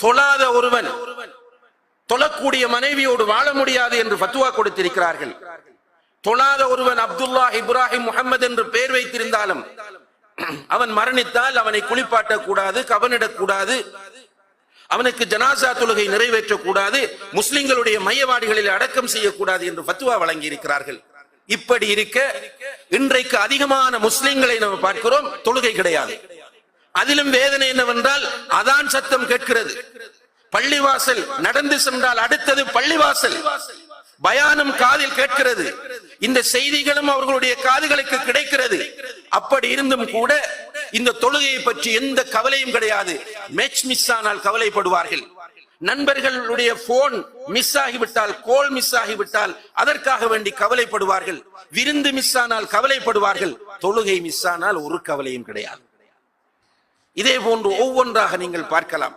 தொழாத ஒருவன் தொழக்கூடிய மனைவியோடு வாழ முடியாது என்று ஃபத்வா கொடுத்திருக்கிறார்கள். தொழாத ஒருவன் அப்துல்லா, இப்ராஹிம், முஹம்மது என்று பெயர் வைத்திருந்தாலும் அவன் மரணித்தால் அவனை குளிப்பாட்டக் கூடாது, கவனிடக்கூடாது, அவனுக்கு ஜனாசா தொழுகை நிறைவேற்றக்கூடாது, முஸ்லிம்களுடைய மையவாடிகளில் அடக்கம் செய்யக்கூடாது என்று ஃபத்வா வழங்கி இருக்கிறார்கள். இப்படி இருக்க இன்றைக்கு அதிகமான முஸ்லிம்களை நாம் பார்க்கிறோம், தொழுகை கிடையாது. அதிலும் வேதனை என்னவென்றால் அதான் சத்தம் கேட்கிறது. பள்ளிவாசல் நடந்து சென்றால் அடுத்தது பள்ளிவாசல், பயானும் காதில் கேட்கிறது, இந்த செய்திகளும் அவர்களுடைய காதுகளுக்கு கிடைக்கிறது. அப்படி இருந்தும் கூட இந்த தொழுகையை பற்றி எந்த கவலையும் கிடையாது. மேட்ச் மிஸ் ஆனால் கவலைப்படுவார்கள். நண்பர்களுடைய போன் மிஸ் ஆகிவிட்டால், கோல் மிஸ் ஆகிவிட்டால் அதற்காக வேண்டி கவலைப்படுவார்கள். விருந்து மிஸ் ஆனால் கவலைப்படுவார்கள். தொழுகை மிஸ் ஆனால் ஒரு கவலையும் கிடையாது. இதே போன்று ஒவ்வொன்றாக நீங்கள் பார்க்கலாம்.